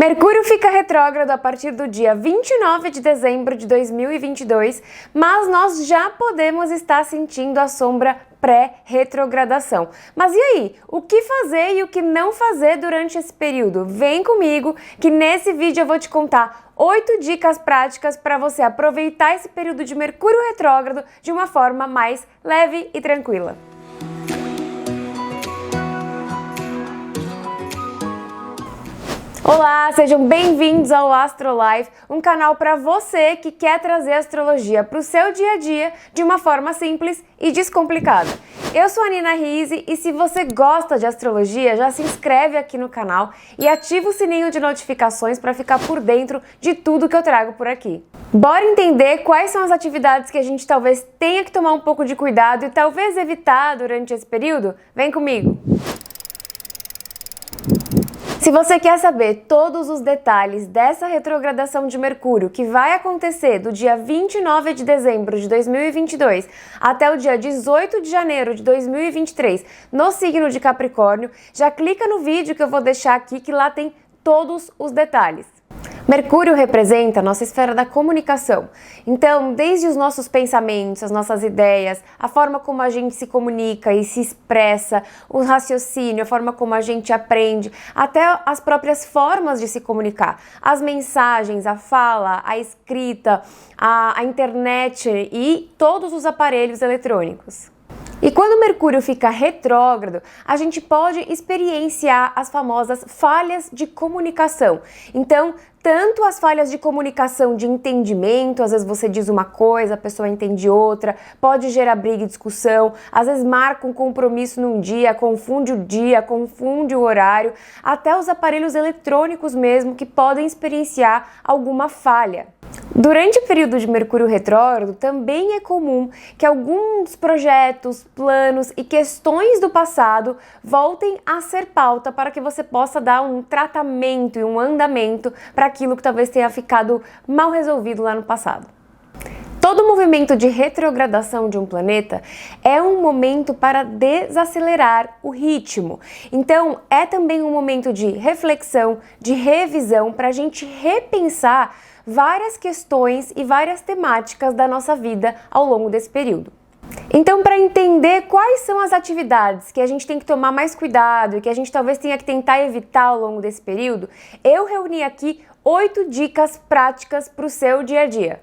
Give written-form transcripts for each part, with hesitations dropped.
Mercúrio fica retrógrado a partir do dia 29 de dezembro de 2022, mas nós já podemos estar sentindo a sombra pré-retrogradação. Mas e aí? O que fazer e o que não fazer durante esse período? Vem comigo que nesse vídeo eu vou te contar 8 dicas práticas para você aproveitar esse período de Mercúrio retrógrado de uma forma mais leve e tranquila. Olá, sejam bem-vindos ao Astrolife, um canal para você que quer trazer astrologia para o seu dia a dia de uma forma simples e descomplicada. Eu sou a Nina Rizzi e se você gosta de astrologia, já se inscreve aqui no canal e ativa o sininho de notificações para ficar por dentro de tudo que eu trago por aqui. Bora entender quais são as atividades que a gente talvez tenha que tomar um pouco de cuidado e talvez evitar durante esse período? Vem comigo! Se você quer saber todos os detalhes dessa retrogradação de Mercúrio que vai acontecer do dia 29 de dezembro de 2022 até o dia 18 de janeiro de 2023 no signo de Capricórnio, já clica no vídeo que eu vou deixar aqui que lá tem todos os detalhes. Mercúrio representa a nossa esfera da comunicação. Então, desde os nossos pensamentos, as nossas ideias, a forma como a gente se comunica e se expressa, o raciocínio, a forma como a gente aprende, até as próprias formas de se comunicar, as mensagens, a fala, a escrita, a internet e todos os aparelhos eletrônicos. E quando Mercúrio fica retrógrado, a gente pode experienciar as famosas falhas de comunicação. Então, tanto as falhas de comunicação de entendimento, às vezes você diz uma coisa, a pessoa entende outra, pode gerar briga e discussão, às vezes marca um compromisso num dia, confunde o horário, até os aparelhos eletrônicos mesmo que podem experienciar alguma falha. Durante o período de Mercúrio retrógrado, também é comum que alguns projetos, planos e questões do passado voltem a ser pauta para que você possa dar um tratamento e um andamento para aquilo que talvez tenha ficado mal resolvido lá no passado. Todo movimento de retrogradação de um planeta é um momento para desacelerar o ritmo. Então, é também um momento de reflexão, de revisão, para a gente repensar várias questões e várias temáticas da nossa vida ao longo desse período. Então, para entender quais são as atividades que a gente tem que tomar mais cuidado e que a gente talvez tenha que tentar evitar ao longo desse período, eu reuni aqui 8 dicas práticas para o seu dia a dia.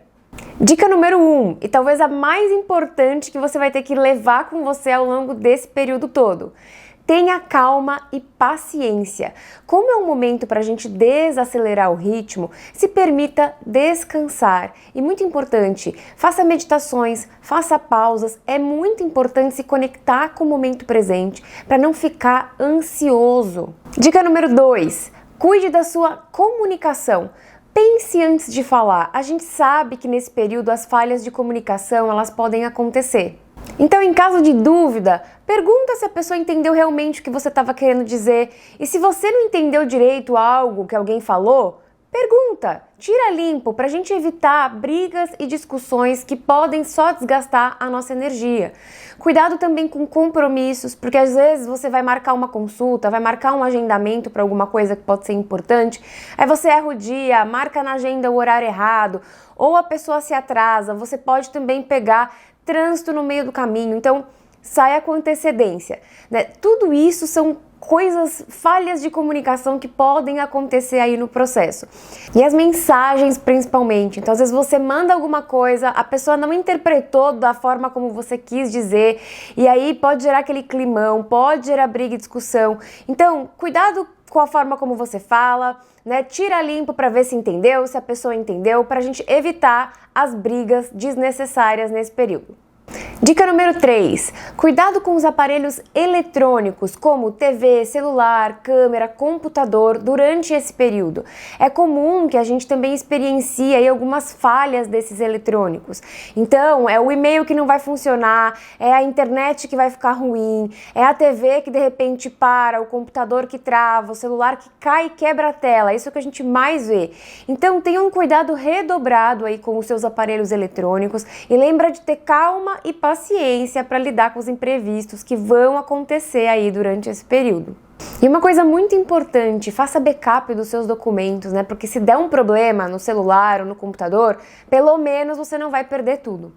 Dica número 1, e talvez a mais importante que você vai ter que levar com você ao longo desse período todo. Tenha calma e paciência. Como é um momento para a gente desacelerar o ritmo, se permita descansar. E muito importante, faça meditações, faça pausas. É muito importante se conectar com o momento presente para não ficar ansioso. Dica número 2, cuide da sua comunicação. Pense antes de falar. A gente sabe que nesse período as falhas de comunicação elas podem acontecer. Então, em caso de dúvida, pergunta se a pessoa entendeu realmente o que você estava querendo dizer. E se você não entendeu direito algo que alguém falou, pergunta, tira limpo para a gente evitar brigas e discussões que podem só desgastar a nossa energia. Cuidado também com compromissos, porque às vezes você vai marcar uma consulta, vai marcar um agendamento para alguma coisa que pode ser importante, aí você erra o dia, marca na agenda o horário errado, ou a pessoa se atrasa, você pode também pegar trânsito no meio do caminho, então saia com antecedência, né? Tudo isso são coisas, falhas de comunicação que podem acontecer aí no processo. E as mensagens principalmente, então às vezes você manda alguma coisa, a pessoa não interpretou da forma como você quis dizer, e aí pode gerar aquele climão, pode gerar briga e discussão. Então, cuidado com a forma como você fala, né? Tira limpo para ver se entendeu, se a pessoa entendeu, para a gente evitar as brigas desnecessárias nesse período. Dica número 3, cuidado com os aparelhos eletrônicos como TV, celular, câmera, computador durante esse período. É comum que a gente também experiencie aí algumas falhas desses eletrônicos. Então, é o e-mail que não vai funcionar, é a internet que vai ficar ruim, é a TV que de repente para, o computador que trava, o celular que cai e quebra a tela, isso é o que a gente mais vê. Então, tenha um cuidado redobrado aí com os seus aparelhos eletrônicos e lembra de ter calma e paciência para lidar com os imprevistos que vão acontecer aí durante esse período. E uma coisa muito importante, faça backup dos seus documentos, né? Porque se der um problema no celular ou no computador, pelo menos você não vai perder tudo.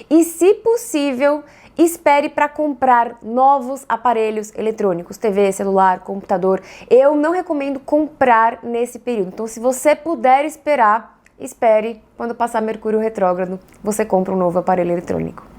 E se possível, espere para comprar novos aparelhos eletrônicos, TV, celular, computador. Eu não recomendo comprar nesse período. Então, se você puder esperar, espere. Quando passar Mercúrio retrógrado, você compra um novo aparelho eletrônico.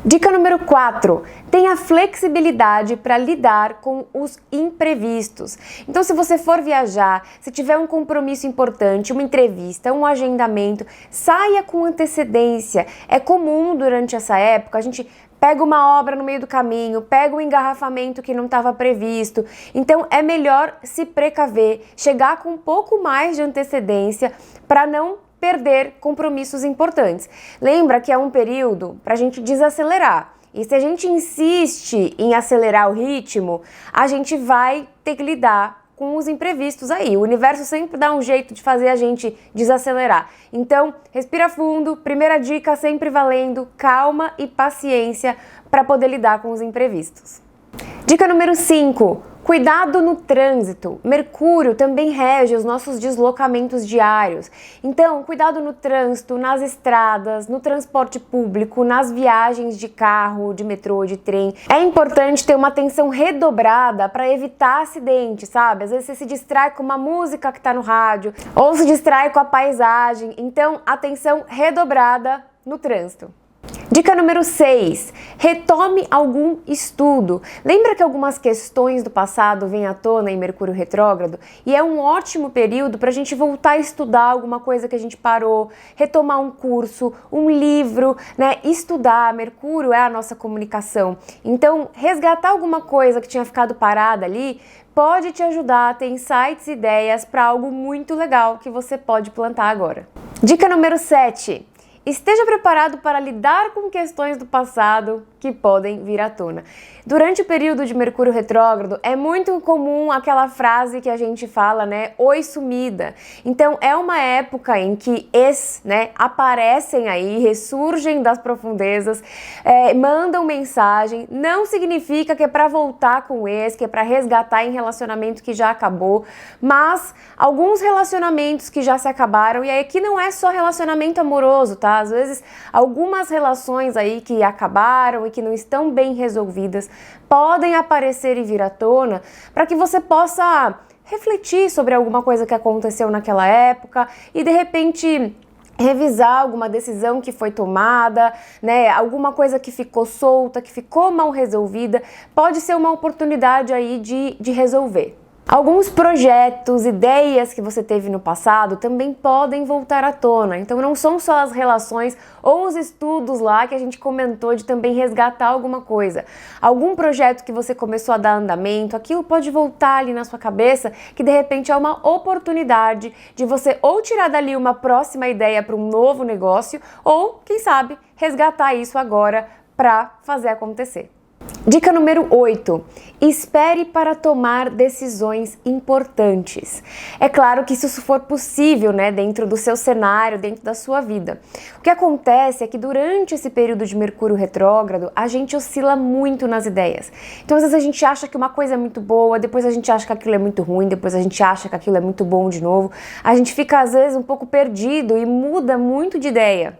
Dica número 4, tenha flexibilidade para lidar com os imprevistos. Então, se você for viajar, se tiver um compromisso importante, uma entrevista, um agendamento, saia com antecedência. É comum durante essa época, a gente pega uma obra no meio do caminho, pega um engarrafamento que não estava previsto. Então, é melhor se precaver, chegar com um pouco mais de antecedência para não perder compromissos importantes. Lembra que é um período para a gente desacelerar. E se a gente insiste em acelerar o ritmo, a gente vai ter que lidar com os imprevistos aí. O universo sempre dá um jeito de fazer a gente desacelerar. Então, respira fundo. Primeira dica, sempre valendo, calma e paciência para poder lidar com os imprevistos. Dica número 5. Cuidado no trânsito. Mercúrio também rege os nossos deslocamentos diários. Então, cuidado no trânsito, nas estradas, no transporte público, nas viagens de carro, de metrô, de trem. É importante ter uma atenção redobrada para evitar acidentes, sabe? Às vezes você se distrai com uma música que está no rádio ou se distrai com a paisagem. Então, atenção redobrada no trânsito. Dica número 6, retome algum estudo. Lembra que algumas questões do passado vêm à tona em Mercúrio retrógrado? E é um ótimo período para a gente voltar a estudar alguma coisa que a gente parou, retomar um curso, um livro, né? Estudar, Mercúrio é a nossa comunicação. Então, resgatar alguma coisa que tinha ficado parada ali pode te ajudar a ter insights e ideias para algo muito legal que você pode plantar agora. Dica número 7. Esteja preparado para lidar com questões do passado que podem vir à tona. Durante o período de Mercúrio retrógrado, é muito comum aquela frase que a gente fala, né? Oi, sumida. Então, é uma época em que aparecem aí, ressurgem das profundezas, mandam mensagem. Não significa que é para voltar com o ex, que é para resgatar em relacionamento que já acabou, mas alguns relacionamentos que já se acabaram, e aí aqui não é só relacionamento amoroso, tá? Às vezes, algumas relações aí que acabaram e que não estão bem resolvidas podem aparecer e vir à tona para que você possa refletir sobre alguma coisa que aconteceu naquela época e de repente revisar alguma decisão que foi tomada, né? Alguma coisa que ficou solta, que ficou mal resolvida, pode ser uma oportunidade aí de resolver. Alguns projetos, ideias que você teve no passado também podem voltar à tona. Então não são só as relações ou os estudos lá que a gente comentou de também resgatar alguma coisa. Algum projeto que você começou a dar andamento, aquilo pode voltar ali na sua cabeça, que de repente é uma oportunidade de você ou tirar dali uma próxima ideia para um novo negócio ou, quem sabe, resgatar isso agora para fazer acontecer. Dica número 8. Espere para tomar decisões importantes. É claro que se isso for possível, né, dentro do seu cenário, dentro da sua vida. O que acontece é que durante esse período de Mercúrio retrógrado, a gente oscila muito nas ideias. Então, às vezes a gente acha que uma coisa é muito boa, depois a gente acha que aquilo é muito ruim, depois a gente acha que aquilo é muito bom de novo. A gente fica, às vezes, um pouco perdido e muda muito de ideia.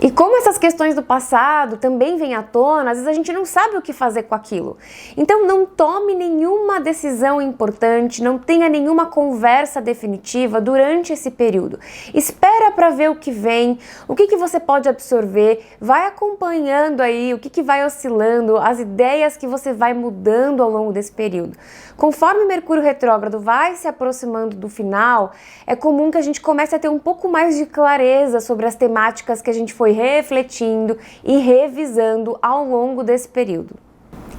E como essas questões do passado também vêm à tona, às vezes a gente não sabe o que fazer com aquilo. Então não tome nenhuma decisão importante, não tenha nenhuma conversa definitiva durante esse período. Espera para ver o que vem, o que você pode absorver, vai acompanhando aí o que vai oscilando, as ideias que você vai mudando ao longo desse período. Conforme Mercúrio retrógrado vai se aproximando do final, é comum que a gente comece a ter um pouco mais de clareza sobre as temáticas que a gente foi refletindo e revisando ao longo desse período.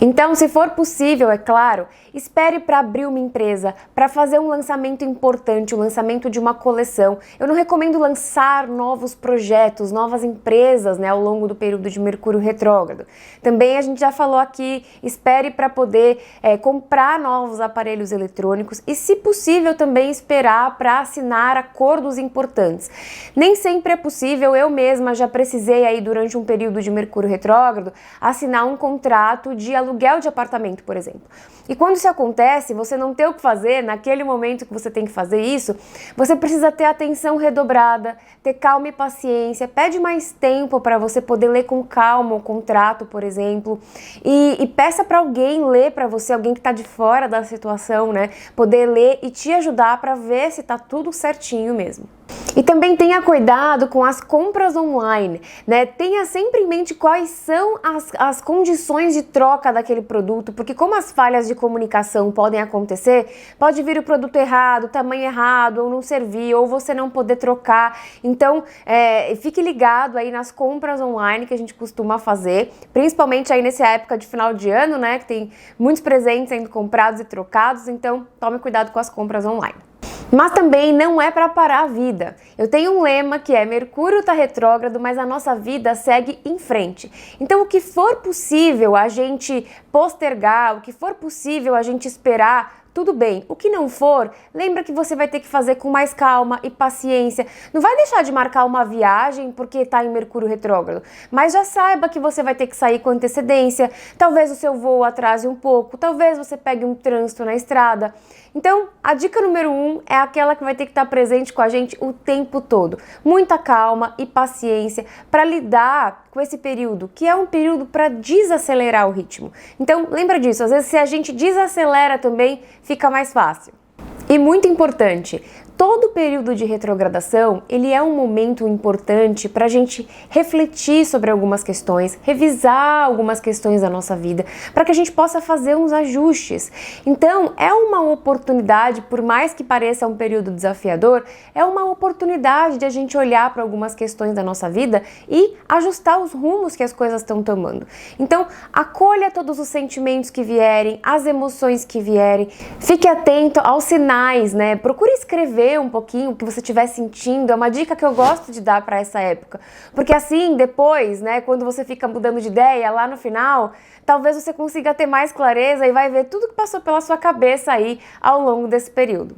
Então, se for possível, é claro, espere para abrir uma empresa, para fazer um lançamento importante, o lançamento de uma coleção. Eu não recomendo lançar novos projetos, novas empresas, né, ao longo do período de Mercúrio retrógrado. Também a gente já falou aqui, espere para poder comprar novos aparelhos eletrônicos e, se possível, também esperar para assinar acordos importantes. Nem sempre é possível, eu mesma já precisei aí durante um período de Mercúrio retrógrado assinar um contrato de aluguel aluguel de apartamento, por exemplo. E quando isso acontece, você não ter o que fazer, naquele momento que você tem que fazer isso, você precisa ter atenção redobrada, ter calma e paciência, pede mais tempo para você poder ler com calma o contrato, por exemplo, e peça para alguém ler para você, alguém que está de fora da situação, né, poder ler e te ajudar para ver se está tudo certinho mesmo. E também tenha cuidado com as compras online, né? Tenha sempre em mente quais são as condições de troca daquele produto, porque como as falhas de comunicação podem acontecer, pode vir o produto errado, tamanho errado, ou não servir, ou você não poder trocar. Então, fique ligado aí nas compras online que a gente costuma fazer, principalmente aí nessa época de final de ano, né? Que tem muitos presentes sendo comprados e trocados, então tome cuidado com as compras online. Mas também não é para parar a vida. Eu tenho um lema que é: Mercúrio está retrógrado, mas a nossa vida segue em frente. Então, o que for possível a gente postergar, o que for possível a gente esperar, tudo bem. O que não for, lembra que você vai ter que fazer com mais calma e paciência. Não vai deixar de marcar uma viagem porque está em Mercúrio retrógrado, mas já saiba que você vai ter que sair com antecedência. Talvez o seu voo atrase um pouco, talvez você pegue um trânsito na estrada. Então, a dica número 1 é aquela que vai ter que estar presente com a gente o tempo todo. Muita calma e paciência para lidar com esse período, que é um período para desacelerar o ritmo. Então, lembra disso, às vezes se a gente desacelera também, fica mais fácil. E muito importante, todo período de retrogradação, ele é um momento importante para a gente refletir sobre algumas questões, revisar algumas questões da nossa vida, para que a gente possa fazer uns ajustes. Então, é uma oportunidade, por mais que pareça um período desafiador, é uma oportunidade de a gente olhar para algumas questões da nossa vida e ajustar os rumos que as coisas estão tomando. Então, acolha todos os sentimentos que vierem, as emoções que vierem, fique atento aos sinais, né? Procure escrever um pouquinho o que você estiver sentindo, é uma dica que eu gosto de dar para essa época, porque assim depois, né, quando você fica mudando de ideia, lá no final, talvez você consiga ter mais clareza e vai ver tudo que passou pela sua cabeça aí ao longo desse período.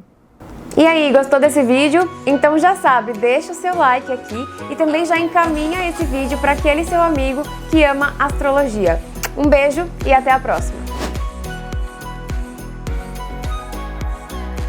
E aí, gostou desse vídeo? Então já sabe, deixa o seu like aqui e também já encaminha esse vídeo para aquele seu amigo que ama astrologia. Um beijo e até a próxima!